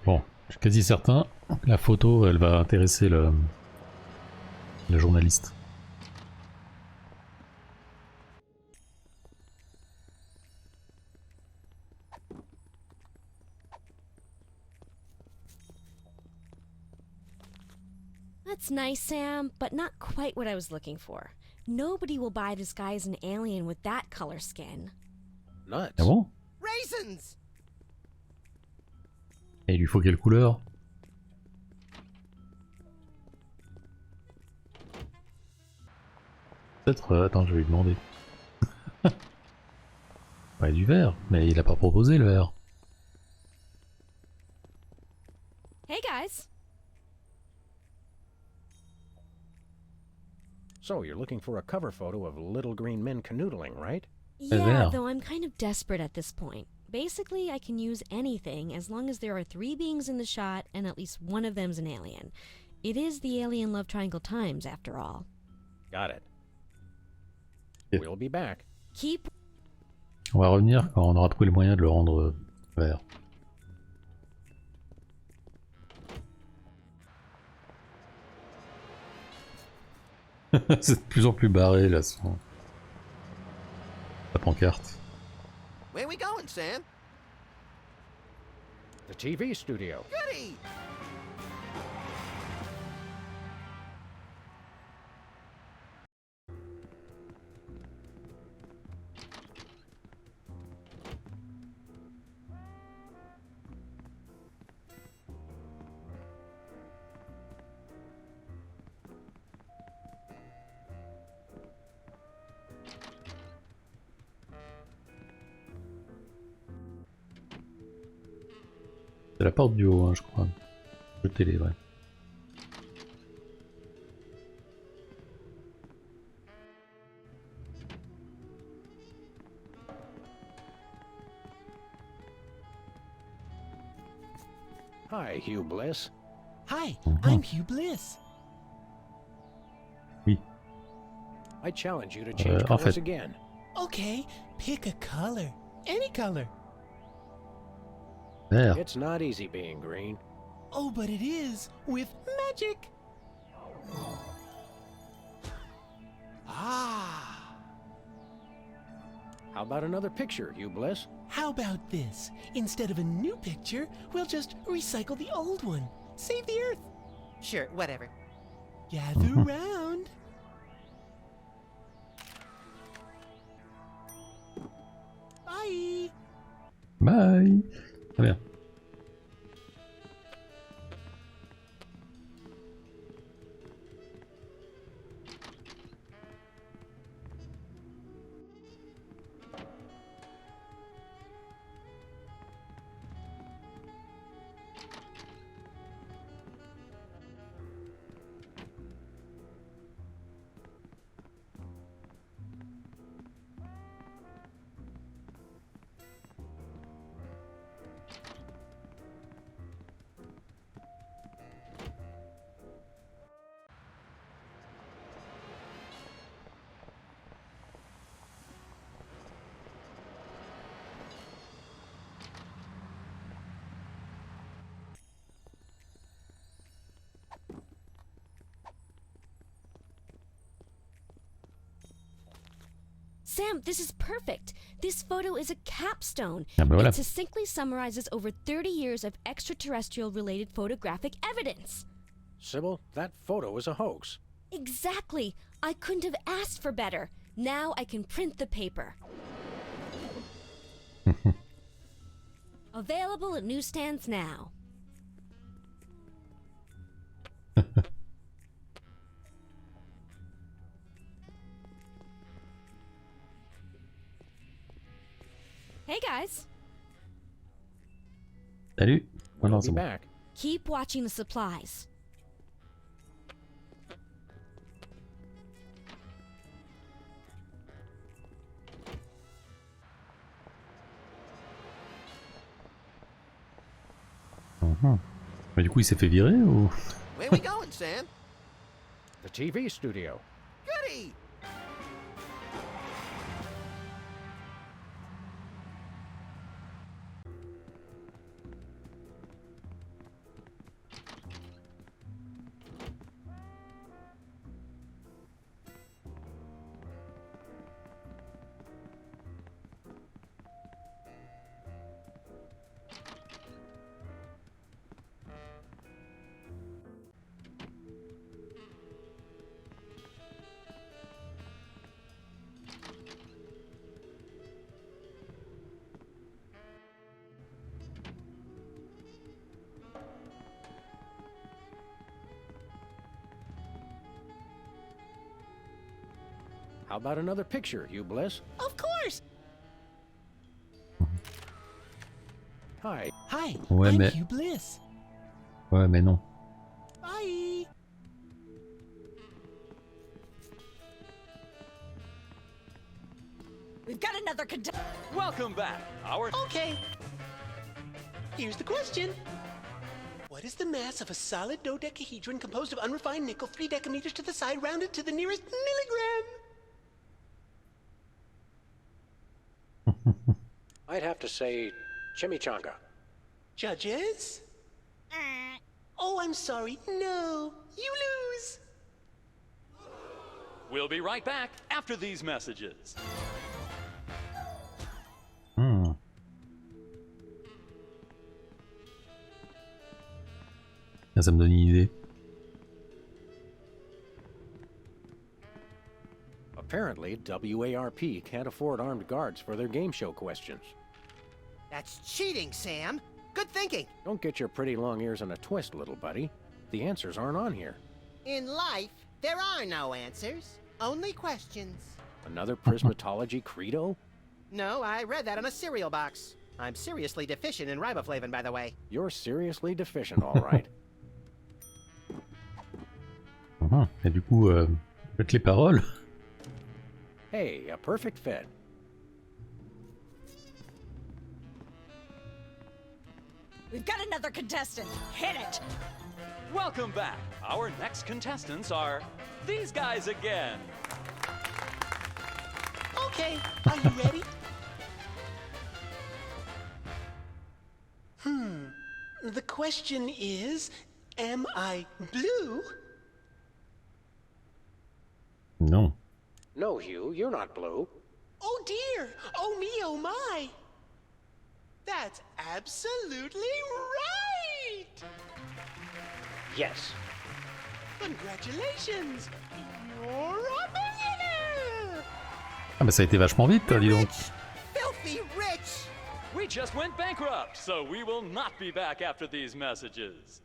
Bon, je suis quasi certain que la photo, elle va intéresser le journaliste. That's nice, Sam, but not quite what I was looking for. Nobody will buy this guy as an alien with that color skin. Ah Nuts. bon? Raisins! Et il lui faut quelle couleur? Peut-être, attends, je vais lui demander. Ouais, du vert, mais il a pas proposé le vert. Hey, guys. So you're looking for a cover photo of little green men canoodling, right? Yeah, there. though I'm kind of desperate at this point. Basically, I can use anything as long as there are 3 beings in the shot and at least one of them's an alien. It is the alien love triangle times, after all. Got it. Yeah. We'll be back. Keep... On va revenir quand on aura trouvé le moyen de le rendre vert. C'est de plus en plus barré là, son... la pancarte. Where we going, Sam? The TV studio. Goody! C'est la porte du haut, hein, je crois. Le télé, ouais. Hi, Hugh Bliss. Hi, I'm Hugh Bliss. Oui. I challenge you to change en colors fait. again. Okay, pick a color. Any color. Vert. It's not easy being green. Oh, but it is with magic. Ah. How about another picture, Hugh Bliss? How about this? Instead of a new picture, we'll just recycle the old one. Save the Earth. Sure, whatever. Gather round. Bye. Bye. Très bien. Sam, this is perfect. This photo is a capstone. Ah ben voilà. It succinctly summarizes over 30 years of extraterrestrial-related photographic evidence. Sybil, that photo is a hoax. Exactly. I couldn't have asked for better. Now I can print the paper. Available at newsstands now. Hey guys. Salut. We'll Non, be c'est bon. back. Keep watching the supplies. Mais du coup, il s'est fait virer ou... Where we going, Sam? The TV studio. Goody! How about another picture, Hugh Bliss? Of course! Hi. Hi, Ouais, I'm mais- Hugh Bliss. Ouais, mais non. Bye! We've got another Welcome back. Our Okay. Here's the question. What is the mass of a solid dodecahedron composed of unrefined nickel 3 decameters to the side rounded to the nearest milligram? I'd have to say chimichanga. Judges? Oh, I'm sorry. No, you lose. We'll be right back after these messages. Hmm. Ah, ça me donne une idée. Apparently, WARP can't afford armed guards for their game show questions. That's cheating, Sam. Good thinking. Don't get your pretty long ears in a twist, little buddy. The answers aren't on here. In life, there are no answers, only questions. Another prismatology credo? No, I read that on a cereal box. I'm seriously deficient in riboflavin, by the way. You're seriously deficient, all right. Et du coup, faites les paroles. Hey, a perfect fit. We've got another contestant. Hit it. Welcome back. Our next contestants are these guys again. Okay, are you ready? The question is, am I blue? Non. No, Hugh, you're not blue. Oh dear! Oh me, oh my! That's absolutely right! Yes. Congratulations! You're a millionaire! Ah bah ça a été vachement vite, dis donc. Filthy rich! We just went bankrupt, so we will not be back after these messages.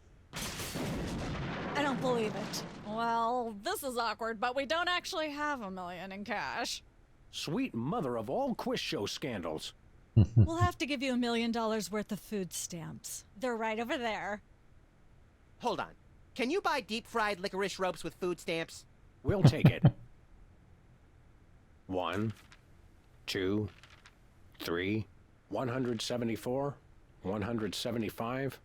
I don't believe it. Well, this is awkward, but we don't actually have $1 million in cash. Sweet mother of all quiz show scandals. We'll have to give you $1 million worth of food stamps. They're right over there. Hold on. Can you buy deep-fried licorice ropes with food stamps? We'll take it. 1, 2, 3, 174, 175,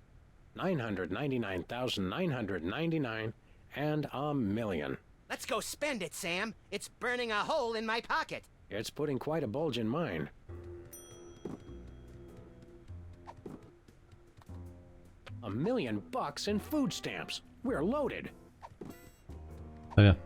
999,999, and $1 million. Let's go spend it, Sam. It's burning a hole in my pocket. It's putting quite a bulge in mine. $1 million in food stamps. We're loaded. Très bien.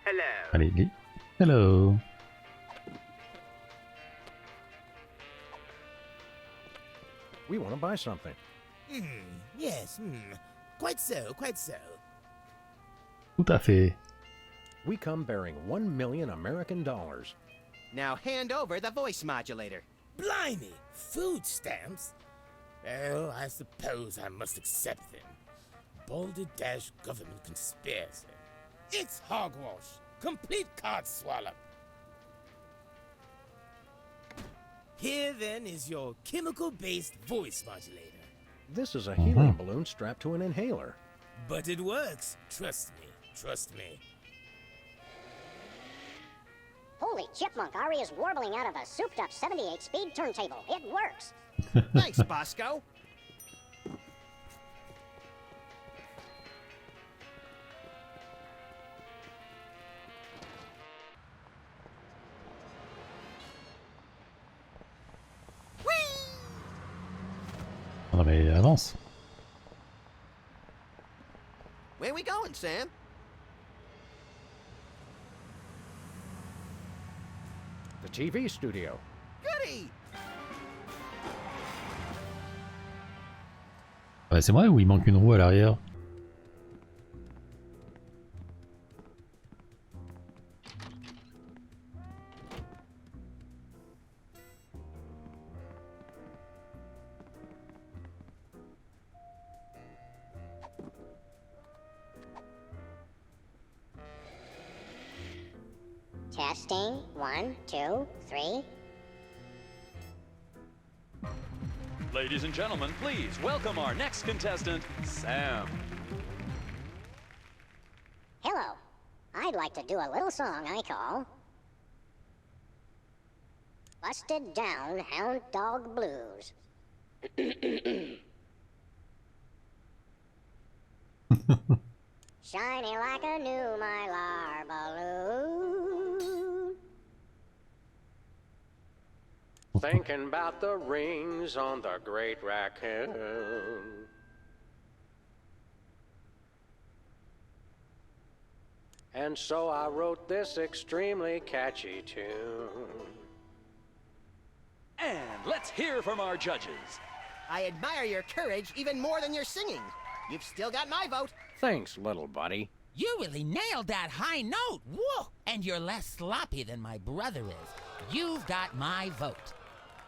Hello. Allez, lis. Hello. We want to buy something. Yes, quite so, quite so. Tout à fait. We come bearing $1 million American dollars. Now hand over the voice modulator. Blimey, food stamps? Well, I suppose I must accept them. Balderdash government conspiracy. It's hogwash. Complete card swallow. Here then is your chemical-based voice modulator. This is a helium balloon strapped to an inhaler. But it works. Trust me. Trust me. Holy chipmunk, Ari is warbling out of a souped-up 78-speed turntable. It works. Thanks, Bosco. mais avance. Where we going, Sam? The TV studio. Goody! Ouais, c'est vrai ou il manque une roue à l'arrière? Testing. 1, 2, 3. Ladies and gentlemen, please welcome our next contestant, Sam. Hello. I'd like to do a little song I call Busted Down Hound Dog Blues. Shiny like a new Mylar balloon. Thinking about the rings on the great raccoon. And so I wrote this extremely catchy tune. And let's hear from our judges. I admire your courage even more than your singing. You've still got my vote. Thanks, little buddy. You really nailed that high note. Whoa! And you're less sloppy than my brother is. You've got my vote.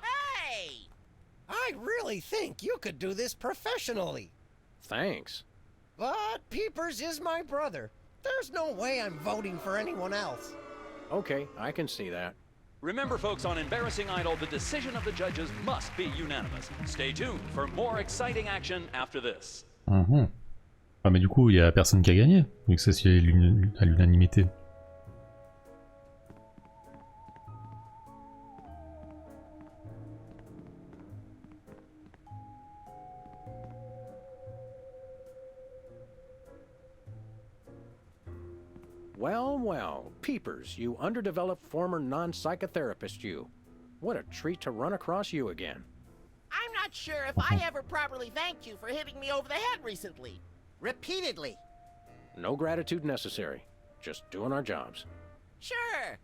Hey! I really think you could do this professionally. Thanks. But Peepers is my brother. There's no way I'm voting for anyone else. Okay, I can see that. Remember, folks, on Embarrassing Idol, the decision of the judges must be unanimous. Stay tuned for more exciting action after this. Ah mais du coup il y a personne qui a gagné, vu que c'est à l'unanimité. Well, well, Peepers, you underdeveloped former non-psychotherapist you. What a treat to run across you again. I'm not sure if I ever properly thanked you for hitting me over the head recently. Repeatedly. No gratitude necessary. Just doing our jobs. Sure.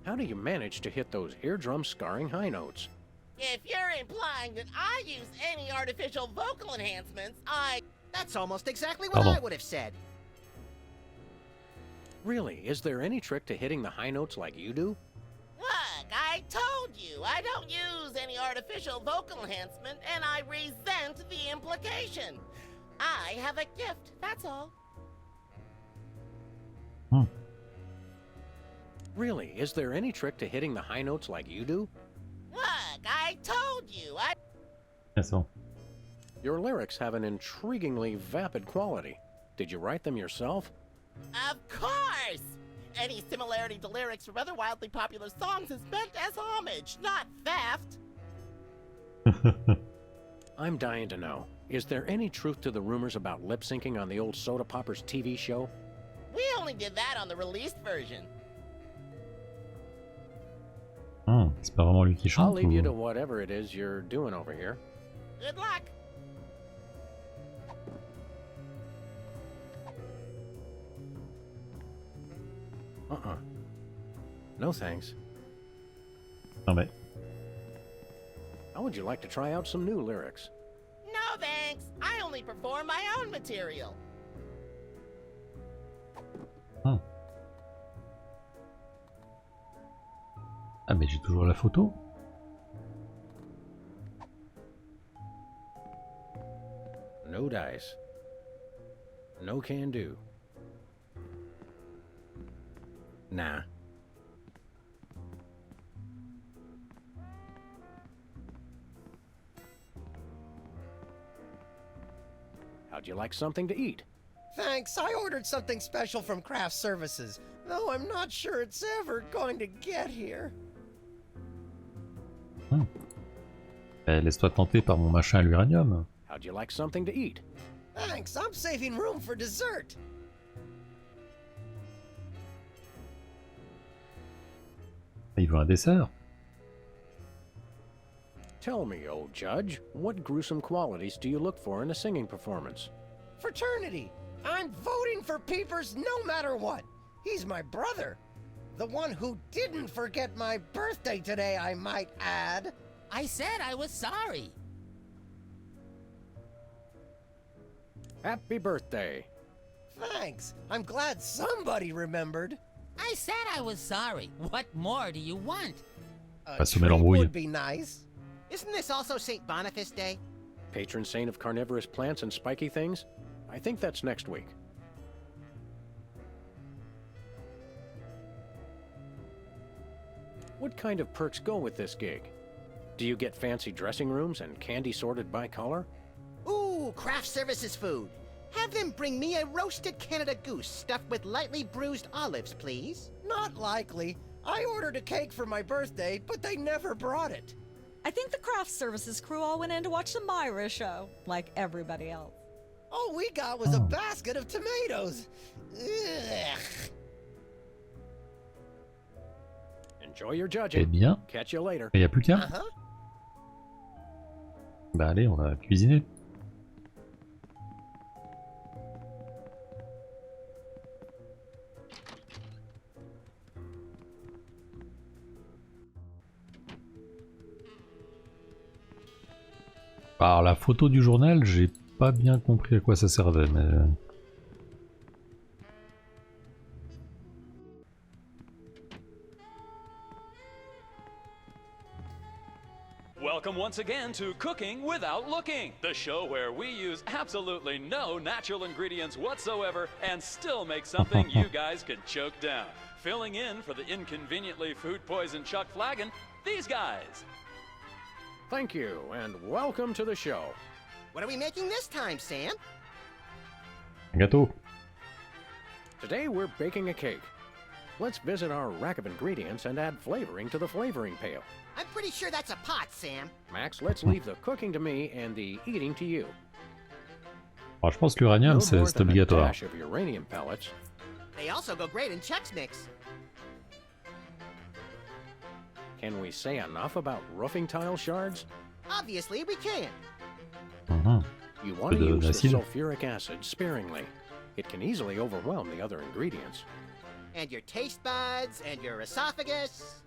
How do you manage to hit those eardrum-scarring high notes? If you're implying that I use any artificial vocal enhancements, That's almost exactly what I would have said. Really, is there any trick to hitting the high notes like you do? Look, I told you, I don't use any artificial vocal enhancement, and I resent the implication. I have a gift, that's all. Really, is there any trick to hitting the high notes like you do? Look, I told you, That's all. Your lyrics have an intriguingly vapid quality. Did you write them yourself? Of course! Any similarity to lyrics from other wildly popular songs is meant as homage, not theft. I'm dying to know. Is there any truth to the rumors about lip syncing on the old Soda Poppers TV show? We only did that on the released version. C'est pas vraiment lui qui chante. I'll leave you to Ou... whatever it is you're doing over here. Good luck. No thanks. Ah bah. How would you like to try out some new lyrics? No thanks. I only perform my own material. Ah mais j'ai toujours la photo. No dice. No can do. Nah. How'd you like something to eat? Thanks, I ordered something special from craft services, though I'm not sure it's ever going to get here. Laisse-toi tenter par mon machin à l'uranium. How'd you like something to eat? Thanks, I'm saving room for dessert. Il veut un dessert. Tell me, old judge, what gruesome qualities do you look for in a singing performance? Fraternity! I'm voting for Peepers no matter what! He's my brother! The one who didn't forget my birthday today, I might add! I said I was sorry. Happy birthday! Thanks! I'm glad somebody remembered! I said I was sorry. What more do you want? A Pas se treat l'embrouille. would be nice. Isn't this also St. Boniface Day? Patron saint of carnivorous plants and spiky things? I think that's next week. What kind of perks go with this gig? Do you get fancy dressing rooms and candy sorted by color? Ooh, craft services food. Have them bring me a roasted Canada goose stuffed with lightly bruised olives, please. Not likely. I ordered a cake for my birthday, but they never brought it. I think the craft services crew all went in to watch the Myra show, like everybody else. All we got was a basket of tomatoes. Ugh. Enjoy your Eh judging. bien, Catch you later. il n'y a plus qu'un. Uh-huh. Bah allez, on va cuisiner. Alors la photo du journal, j'ai pas bien compris à quoi ça servait, mais... Welcome once again to Cooking Without Looking, the show where we use absolutely no natural ingredients whatsoever and still make something you guys can choke down. Filling in for the inconveniently food-poisoned Chuck Flagon, these guys. Thank you, and welcome to the show. What are we making this time, Sam? Un gâteau. Today we're baking a cake. Let's visit our rack of ingredients and add flavoring to the flavoring pail. I'm pretty sure that's a pot, Sam. Max, let's leave the cooking to me and the eating to you. Alors je pense que l'uranium No c'est more than a obligatoire. dash of uranium pellets. They also go great in Chex Mix. Can we say enough about roofing tile shards? Obviously, we can. Mhm. You want to Peu use the d'acide. sulfuric acid sparingly. It can easily overwhelm the other ingredients. And your taste buds, and your esophagus.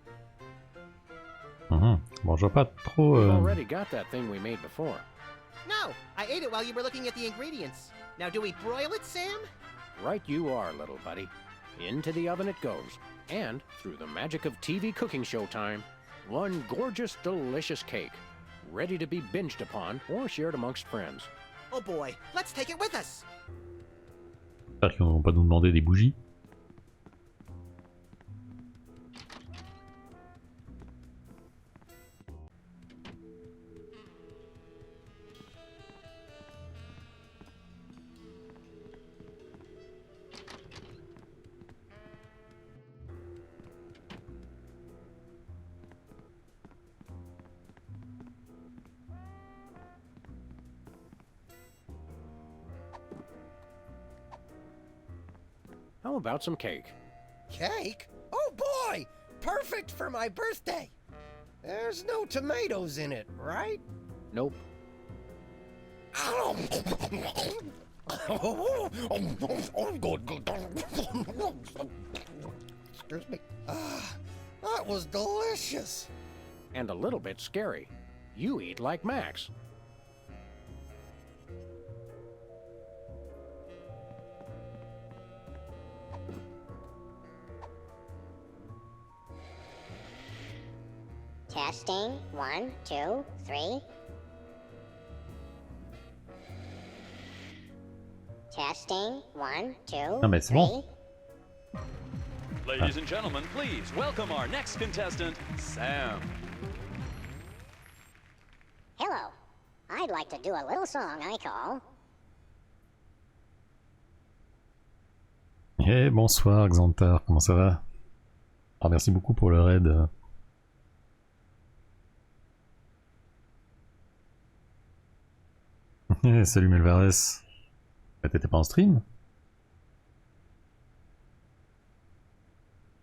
Mhm. Bon, je vois pas trop... We've already got that thing we made before. No, I ate it while you were looking at the ingredients. Now, do we broil it, Sam? Right you are, little buddy. Into the oven it goes. And, through the magic of TV cooking show time, one gorgeous, delicious cake. Ready to be binged upon or shared amongst friends. Oh boy, let's take it with us. J'espère qu'ils vont pas nous demander des bougies. How about some cake? Cake? Oh boy! Perfect for my birthday! There's no tomatoes in it, right? Nope. Excuse me. Ah, that was delicious. And a little bit scary. You eat like Max. Testing. 1, 2, 3. Testing. 1, 2, Non mais c'est bon. 3. Ladies and gentlemen, please welcome our next contestant, Sam. Hello. I'd like to do a little song I call... Eh bonsoir Xantar, comment ça va? Ah, merci beaucoup pour le raid. Salut Melvares. T'étais pas en stream?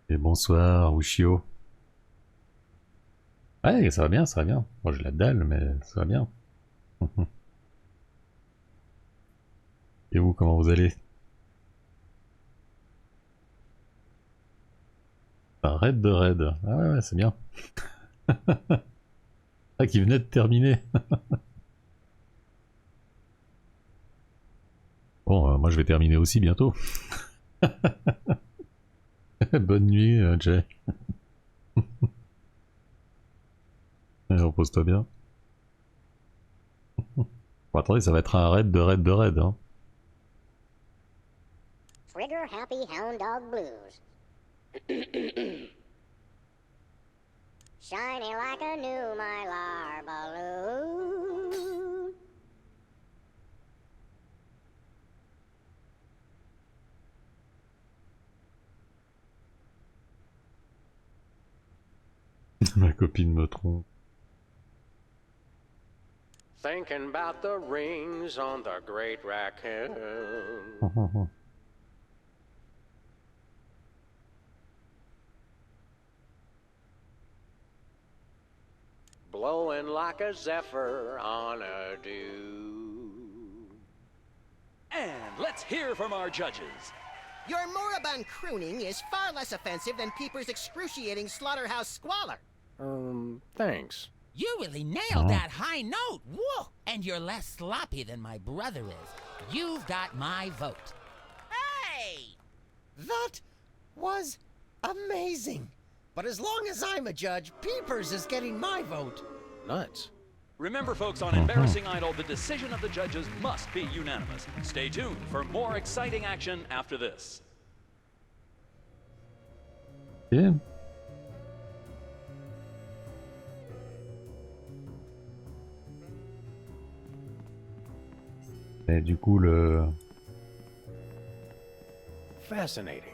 Et bonsoir Ushio. Ouais, ça va bien, ça va bien. Moi j'ai la dalle, mais ça va bien. Et vous, comment vous allez? Un raid de raid. Ah ouais, ouais, c'est bien. Ah, qui venait de terminer. Bon, moi je vais terminer aussi bientôt. Bonne nuit, Jay. Repose-toi bien. Bon, attendez, ça va être un raid de raid de raid. Hein. Trigger Happy Hound Dog Blues. Shiny like a new mylar balloon. Ma copine me trompe. Thinking about the rings on the great raccoon. Blowing like a zephyr on a dew. And let's hear from our judges. Your moribund crooning is far less offensive than Peeper's excruciating slaughterhouse squalor. Thanks. You really nailed that high note. Whoa! And you're less sloppy than my brother is. You've got my vote. Hey! That was amazing. But as long as I'm a judge, Peepers is getting my vote. Nuts. Remember, folks, on Embarrassing Idol, the decision of the judges must be unanimous. Stay tuned for more exciting action after this. Yeah. Et du coup, le... Fascinating.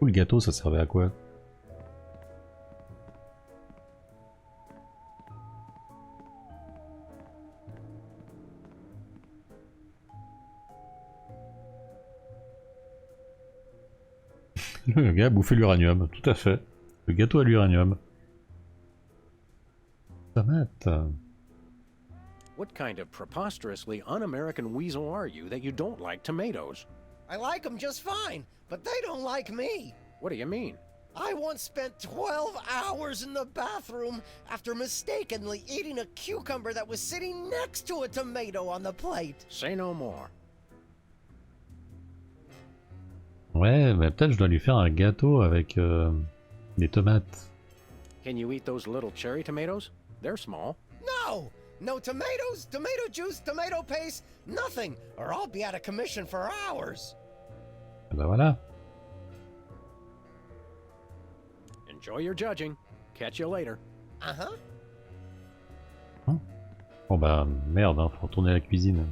Le gâteau, ça servait à quoi? Le gars a bouffé l'uranium, tout à fait. Le gâteau à l'uranium. Tomate. What kind of preposterously un-American weasel are you that you don't like tomatoes? I like them just fine, but they don't like me. What do you mean? I once spent 12 hours in the bathroom after mistakenly eating a cucumber that was sitting next to a tomato on the plate. Say no more. Ouais, mais peut-être je dois lui faire un gâteau avec des tomates. Can you eat those little cherry tomatoes? They're small. No! No tomatoes, tomato juice, tomato paste, nothing, or I'll be out of commission for hours. Ah bah voilà. Enjoy your judging. Catch you later. Uh-huh. Bon bah merde, hein, faut retourner à la cuisine.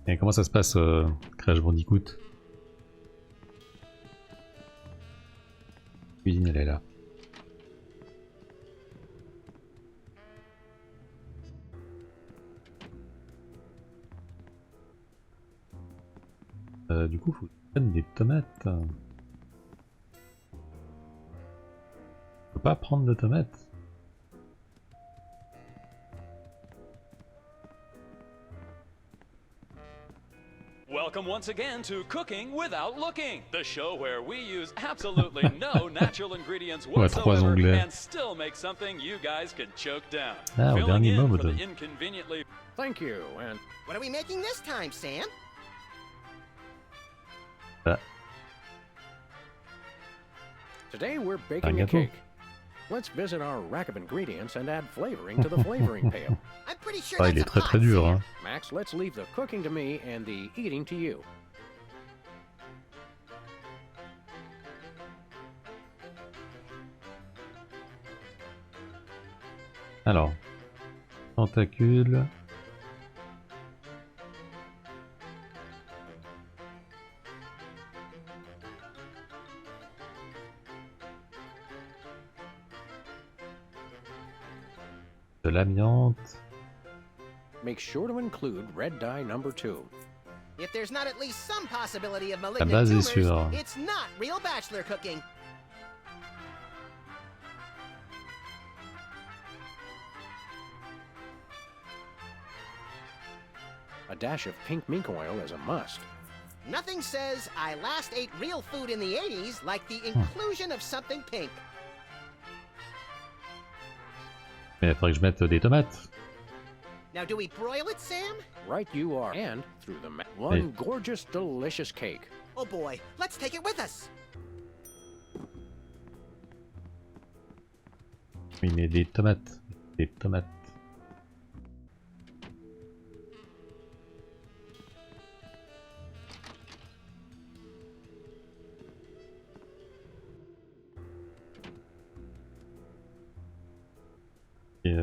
Et comment ça se passe, Crash Bandicoot? La cuisine, elle est là. Du coup, faut prendre des tomates. On peut pas prendre de tomates. Welcome once again to Cooking Without Looking, the show where we use absolutely no natural ingredients Ouais, trois whatsoever onglets. and still make something you guys can choke down. Ah, au Filling dernier in mode. for the inconveniently... Thank you, and What are we making this time, Sam? Ah, today we're un baking a gâteau. cake. Let's visit our rack of ingredients and add flavoring to the flavoring pail. I'm pretty sure Ah, il that's est a très pot, très dur, Sam. hein. Max, let's leave the cooking to me and the eating to you. Alors, tentacule. De l'amiante. make sure to include red dye number 2. If there's not at least some possibility of La malignant base est tumors, sûre. it's not real bachelor cooking. A dash of pink mink oil is a must. Nothing says I last ate real food in the 80s like the inclusion of something pink. Mais il faudrait que je mette des tomates. Now, do we broil it, Sam? Right you are. And through the one gorgeous, delicious cake. Oh boy, let's take it with us. Oui, mais des tomates. Des tomates. Et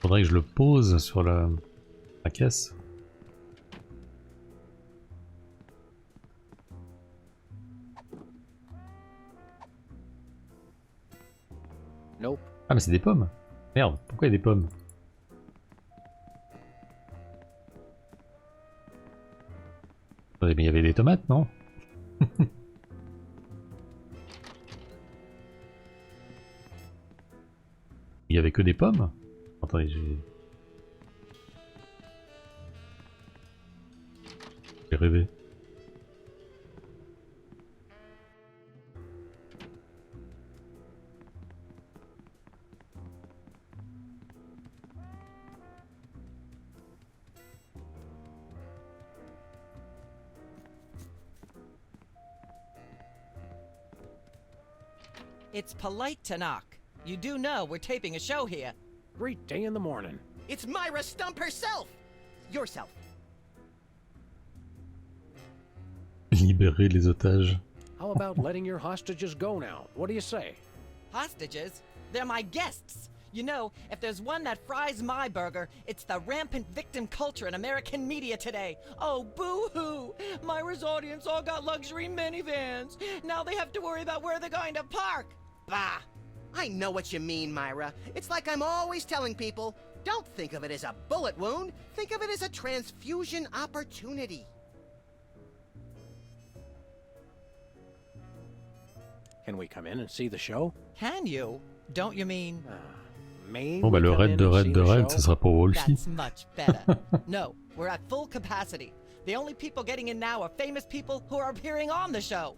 faudrait que je le pose sur la caisse. Nope. Ah mais c'est des pommes. Merde, pourquoi il y a des pommes? Attendez, mais il y avait des tomates, non? Il y avait que des pommes? Attendez, j'ai rêvé. It's polite to knock. You do know we're taping a show here. Great day in the morning. It's Myra Stump herself! Yourself. Libérer les otages. How about letting your hostages go now? What do you say? Hostages? They're my guests. You know, if there's one that fries my burger, it's the rampant victim culture in American media today. Oh, boo-hoo! Myra's audience all got luxury minivans. Now they have to worry about where they're going to park. Bah! I know what you mean, Myra. It's like I'm always telling people, don't think of it as a bullet wound. Think of it as a transfusion opportunity. Can we come in and see the show? Can you? Don't you mean... May Bon bah le raid de raid, ce sera pour Wolfie. That's much better. No, we're at full capacity. The only people getting in now are famous people who are appearing on the show.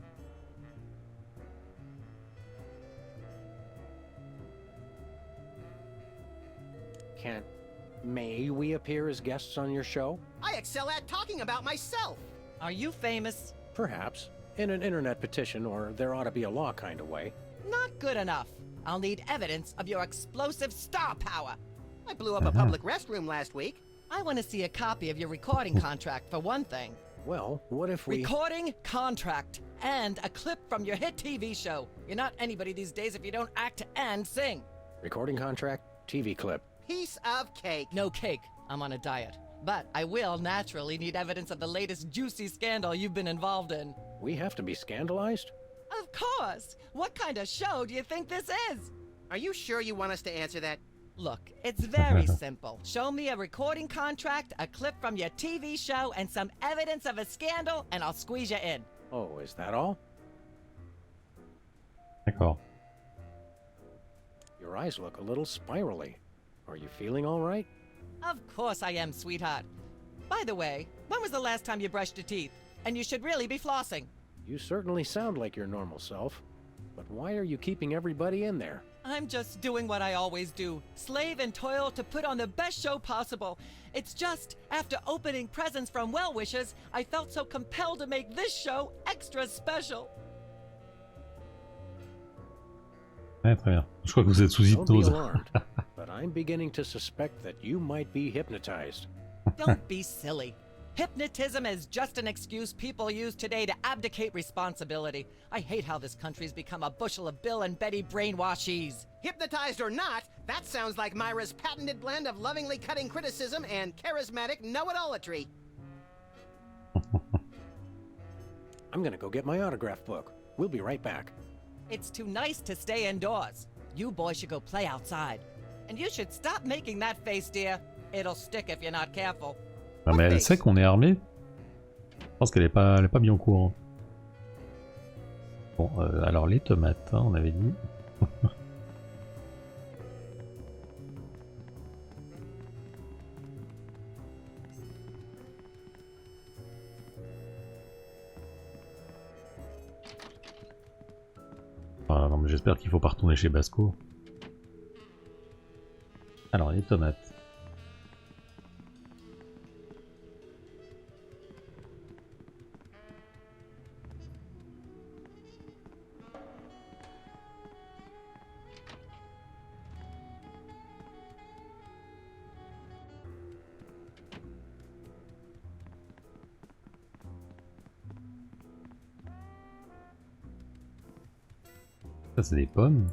May we appear as guests on your show? I excel at talking about myself. Are you famous? Perhaps. In an internet petition, or there ought to be a law kind of way. Not good enough. I'll need evidence of your explosive star power. I blew up a public restroom last week. I want to see a copy of your recording contract, for one thing. Well, what if we... Recording contract and a clip from your hit TV show. You're not anybody these days if you don't act and sing. Recording contract, TV clip. Piece of cake. No cake. I'm on a diet. But I will naturally need evidence of the latest juicy scandal you've been involved in. We have to be scandalized? Of course! What kind of show do you think this is? Are you sure you want us to answer that? Look, it's very simple. Show me a recording contract, a clip from your TV show, and some evidence of a scandal, and I'll squeeze you in. Oh, is that all? D'accord. Your eyes look a little spirally. Are you feeling all right? Of course I am, sweetheart. By the way, when was the last time you brushed your teeth? And you should really be flossing. You certainly sound like your normal self. But why are you keeping everybody in there? I'm just doing what I always do. Slave and toil to put on the best show possible. It's just, after opening presents from well-wishers, I felt so compelled to make this show extra special. Ouais, très bien. Je crois que vous êtes sous Don't be hypnose. alarmed, but I'm beginning to suspect that you might be hypnotized. Don't be silly. Hypnotism is just an excuse people use today to abdicate responsibility. I hate how this country's become a bushel of Bill and Betty brainwashies. Hypnotized or not, that sounds like Myra's patented blend of lovingly cutting criticism and charismatic know-it-allatry. I'm gonna go get my autograph book. We'll be right back. It's too nice to stay indoors. You boys should go play outside. And you should stop making that face, dear. It'll stick if you're not careful. Ah, mais elle sait qu'on est armé. Je pense qu'elle est pas bien au courant. Bon, alors les tomates, hein, on avait dit. Ah, non mais j'espère qu'il faut pas retourner chez Basco. Alors les tomates. Ça c'est des pommes.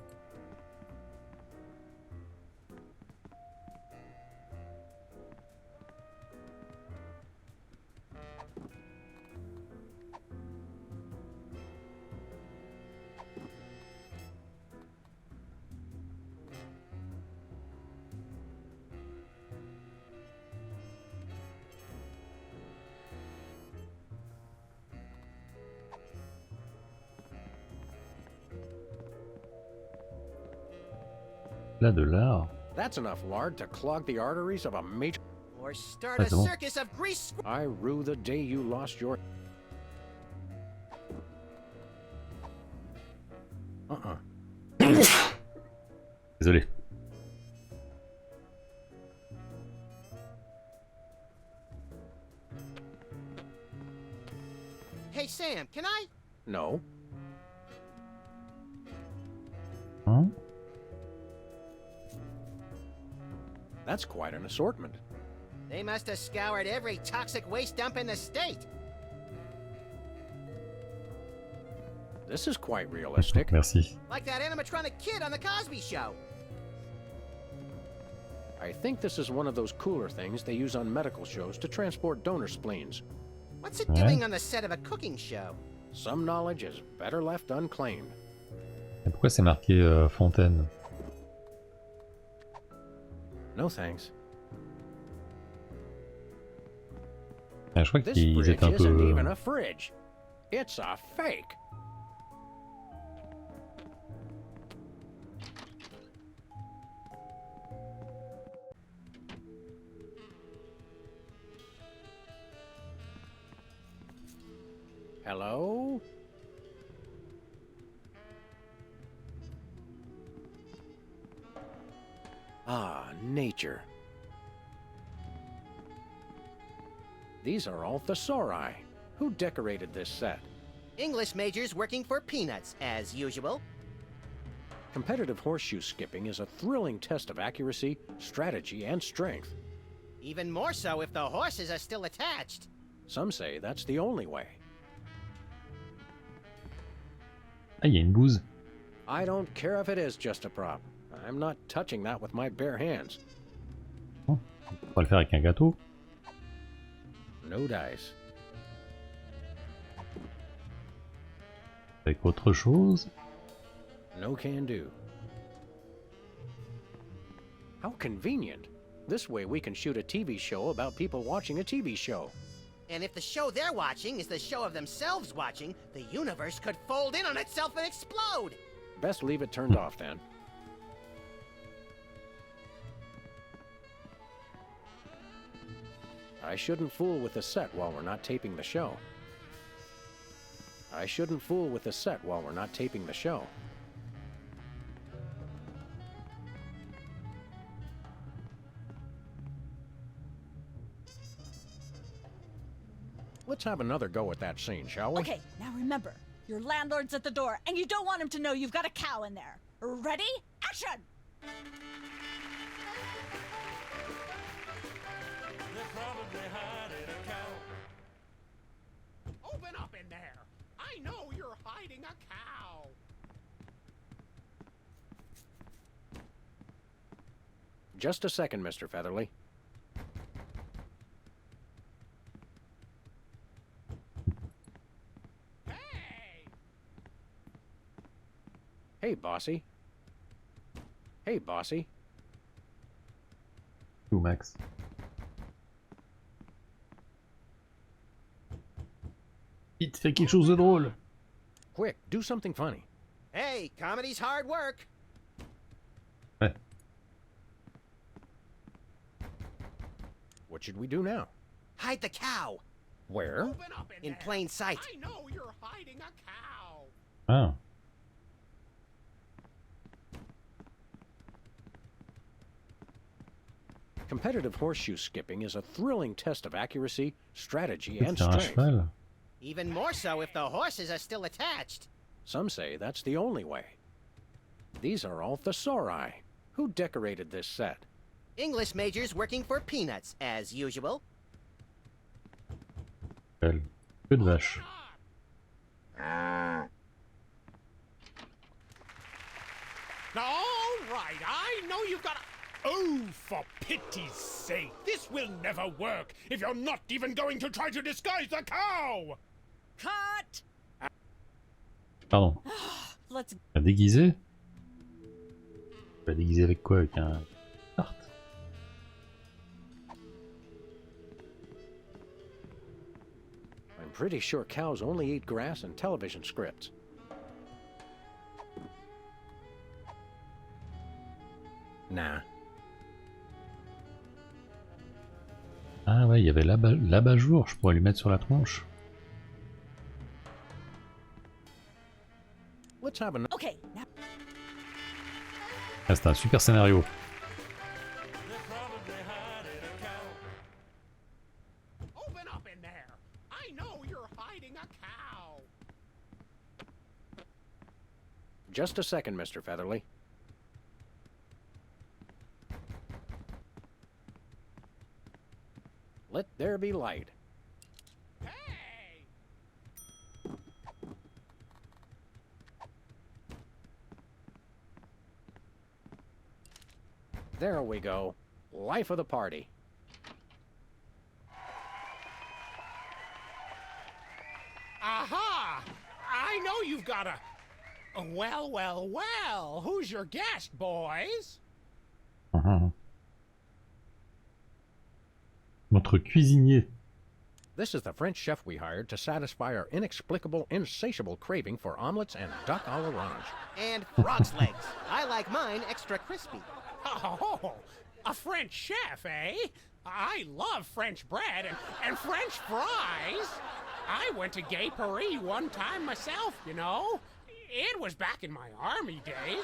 Là de l'art. That's enough lard to clog the arteries of a major... Or start a circus of grease... I rue the day you lost your... Désolé. Hey, Sam, can I? No. Hein? That's quite an assortment. They must have scoured every toxic waste dump in the state. This is quite realistic. Merci. Like that animatronic kid on the Cosby Show. I think this is one of those cooler things they use on medical shows to transport donor spleens. What's it doing on the set of a cooking show? Some knowledge is better left unclaimed. Et pourquoi c'est marqué fontaine? No thanks. Ah, je crois This qu'ils fridge étaient un isn't peu... even a fridge. It's a fake. Hello? Ah, nature. These are all thesauri. Who decorated this set? English majors working for peanuts, as usual. Competitive horseshoe skipping is a thrilling test of accuracy, strategy, and strength. Even more so if the horses are still attached. Some say that's the only way. Ah, il y a une bouse. I don't care if it is just a prop. I'm not touching that with my bare hands. Oh, on va le faire avec un gâteau. No dice. Avec autre chose. No can do. How convenient. This way we can shoot a TV show about people watching a TV show. And if the show they're watching is the show of themselves watching, the universe could fold in on itself and explode. Best leave it turned off then. I shouldn't fool with the set while we're not taping the show. I shouldn't fool with the set while we're not taping the show. Let's have another go at that scene, shall we? Okay, now remember, your landlord's at the door, and you don't want him to know you've got a cow in there. Ready? Action! Open up in there! I know you're hiding a cow! Just a second, Mr. Featherly. Hey! Hey, bossy. Hey, bossy. Ou Max. Il te fait quelque chose de drôle. Quick, do something funny. Hey, comedy's hard work. Ouais. What should we do now? Hide the cow. Where? In plain sight. I know you're hiding a cow. Ah. Competitive horseshoe skipping is a thrilling test of accuracy, strategy, and C'est un strength. cheval. Even more so if the horses are still attached. Some say that's the only way. These are all thesauri. Who decorated this set? English majors working for peanuts, as usual. Cheval. Que de vache. Now, all right, I know you've got a... Oh, for pity's sake, this will never work if you're not even going to try to disguise the cow! Cut! Pardon. Let's La déguiser? La déguiser avec quoi? Avec un tarte? I'm pretty sure cows only eat grass and television scripts. Nah. Ah ouais, il y avait l'abat-jour, je pourrais lui mettre sur la tronche. Let's have an... Okay, now Ah, c'est un super scénario. Open up in there! I know you're hiding a cow! Just a second, Mr. Featherly. Let there be light. Hey! There we go. Life of the party. Aha! I know you've got a... Well, well, well, who's your guest, boys? Notre cuisinier. This is the French chef we hired to satisfy our inexplicable, insatiable craving for omelets and duck à l'orange. And frog's legs. I like mine extra crispy. Oh, a French chef, eh? I love French bread and French fries. I went to Gay Paris one time myself, you know. It was back in my army days.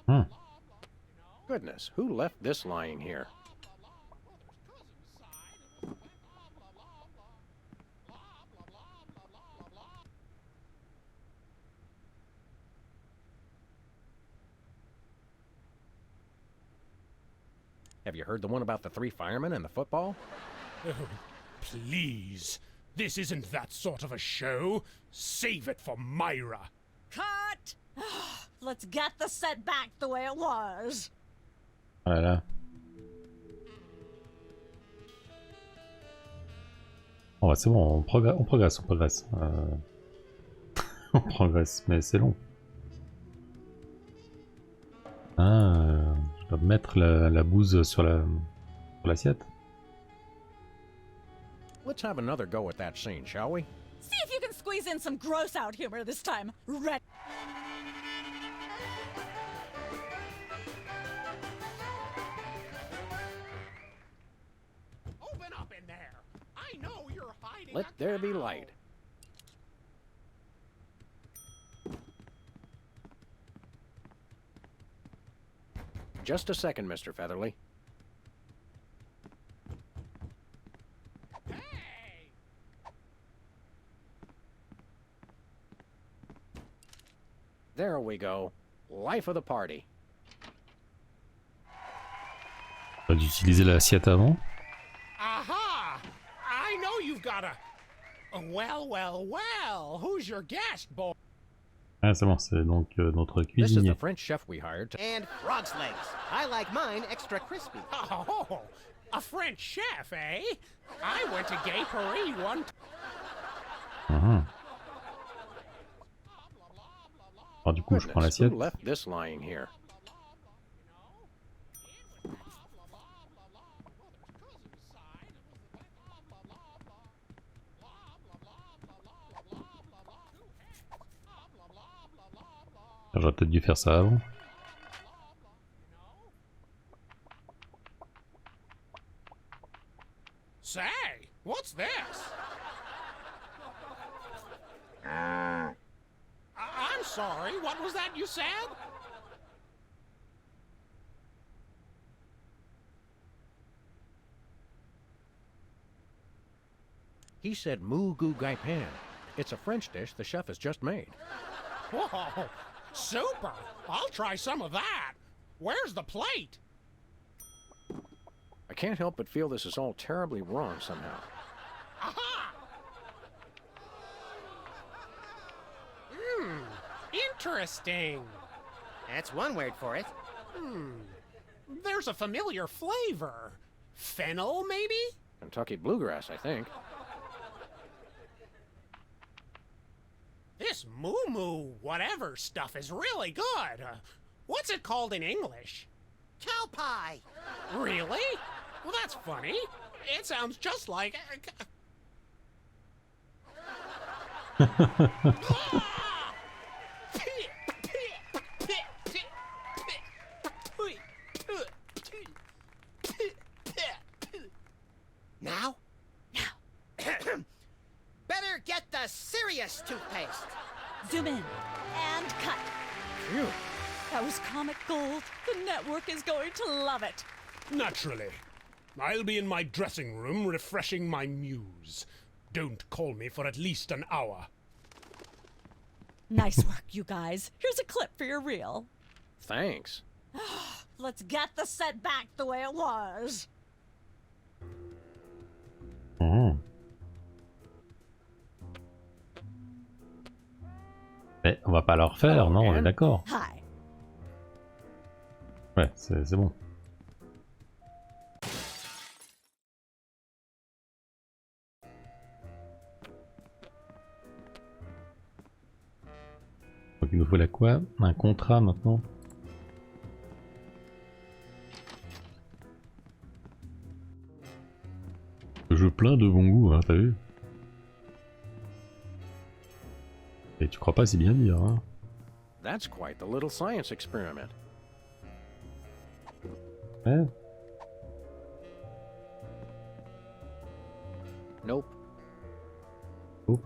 Hmm. Goodness, who left this lying here? Have you heard the one about the 3 firemen and the football? Oh, please. This isn't that sort of a show. Save it for Myra. cut! Let's get the set back the way it was. Voilà. Oh, bah, c'est bon, on progresse. On progresse, mais c'est long. Ah, je dois mettre la bouse sur l'assiette. Let's have another go at that scene, shall we? See if you can squeeze in some gross out humor this time. Red. Open up in there. I know you're hiding. Let there be light. Just a second, Mr. Featherly. Hey! There we go. Life of the party. On va utiliser l'assiette avant. Aha! I know you've got a... Well, well, well. Who's your guest, boy? Ah, c'est bon, c'est donc notre This is the cuisinier. French chef we hired to... And frog's legs. I like mine extra crispy. Oh, a French chef, eh? I went to Gay Paris one time. Alors du coup, je prends Goodness, who l'assiette. left this lying here? J'aurais peut-être dû faire ça avant. Say, what's this? I'm sorry, what was that you said? He said moo goo gai pan. It's a French dish the chef has just made. Whoa, super! I'll try some of that. Where's the plate? I can't help but feel this is all terribly wrong somehow. Aha! Interesting. That's one word for it. There's a familiar flavor. Fennel, maybe? Kentucky bluegrass, I think. This moo whatever stuff is really good. What's it called in English? Cow pie. Really? Well, that's funny. It sounds just like... Now? Now. Better get the serious toothpaste. Zoom in and cut. Phew. That was comic gold. The network is going to love it. Naturally. I'll be in my dressing room refreshing my muse. Don't call me for at least an hour. Nice work, you guys. Here's a clip for your reel. Thanks. Let's get the set back the way it was. Mais on va pas le refaire, non, on est d'accord. Hi. Ouais, c'est bon. Donc il nous faut la quoi? Un contrat maintenant. Jeu plein de bon goût, hein, t'as vu? Et tu crois pas si bien dire, hein? That's quite the little science experiment. Ouais. Nope. Oh.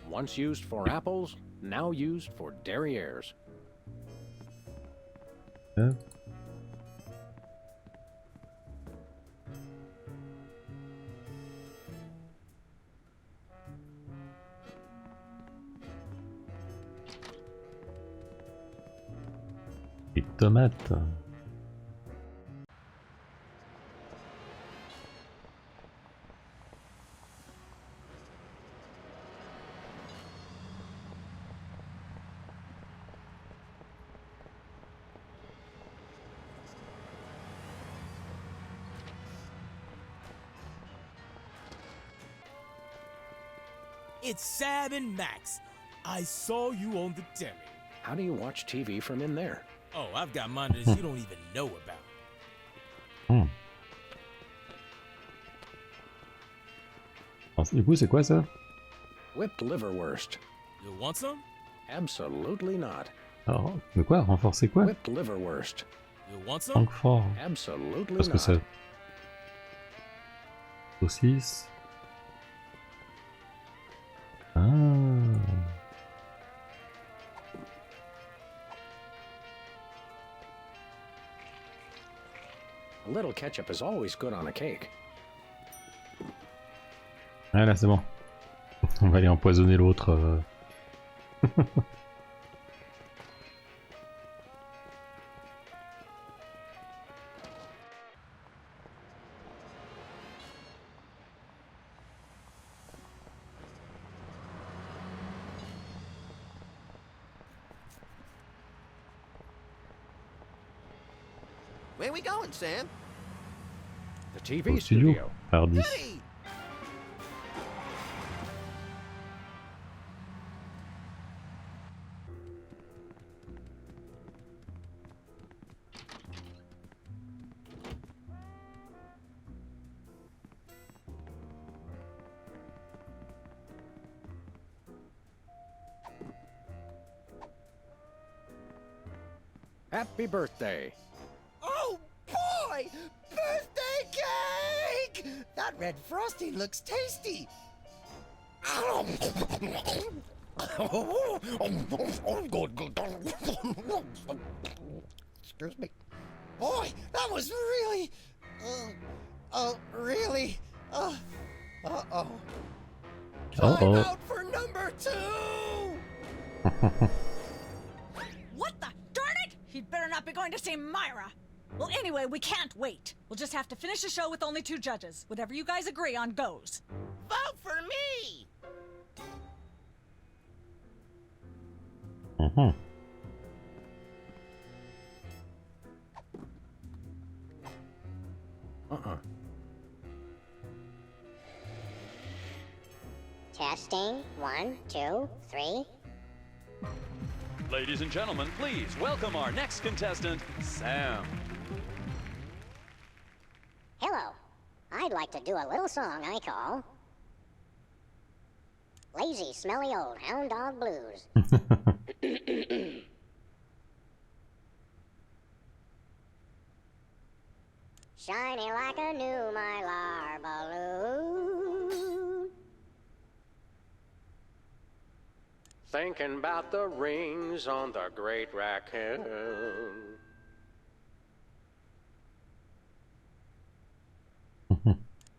Once used for apples, now used for derrieres. Hein? Et tomates. It's Sam and Max. I saw you on the telly. How do you watch TV from in there? Oh, I've got monitors you don't even know about. Du coup, c'est quoi ça? Whipped liverwurst. You want some? Absolutely not. Alors, de quoi? Renforcer quoi? Whipped liverwurst. You want some? Francfort. Absolutely Qu'est-ce que not. c'est? Saucisse. Ah. A little ketchup is always good on a cake. Ah là, c'est bon. On va aller empoisonner l'autre. Where we going, Sam? The TV Au studio. studio. Hardy. Hey, Happy birthday. Oh boy! Birthday cake! That red frosting looks tasty. Excuse me. Boy, that was really... really... Uh-oh. Time out for number 2! What the? Darn it! He'd better not be going to see Myra. Well, anyway, we can't wait. We'll just have to finish the show with only 2 judges. Whatever you guys agree on goes. Vote for me! Testing. 1, 2, 3. Ladies and gentlemen, please welcome our next contestant, Sam. Hello. I'd like to do a little song I call Lazy, Smelly Old Hound Dog Blues. Shiny like a new Mylar balloon. Thinking about the rings on the great raccoon.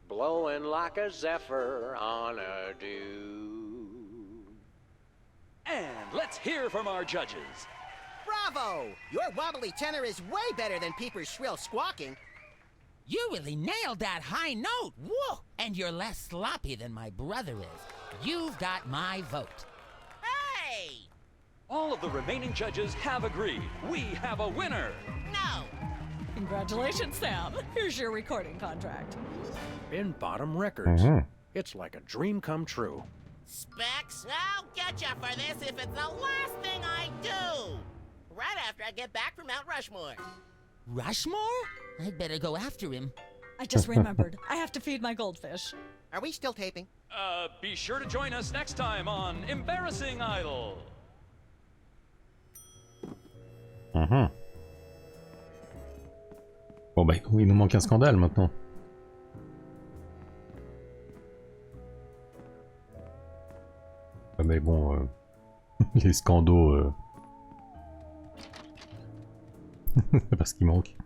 Blowing like a zephyr on a dune. And let's hear from our judges. Bravo! Your wobbly tenor is way better than Peeper's shrill squawking. You really nailed that high note. Whoa! And you're less sloppy than my brother is. You've got my vote. Hey! All of the remaining judges have agreed. We have a winner. No! Congratulations, Sam. Here's your recording contract. In Bottom Records. It's like a dream come true. Specs, I'll get you for this if it's the last thing I do! Right after I get back from Mount Rushmore. Rushmore? I'd better go after him. I just remembered. I have to feed my goldfish. Are we still taping? Be sure to join us next time on Embarrassing Idol. Bon bah il nous manque un scandale maintenant. Mais bon, les scandaux, c'est pas ce qui manque.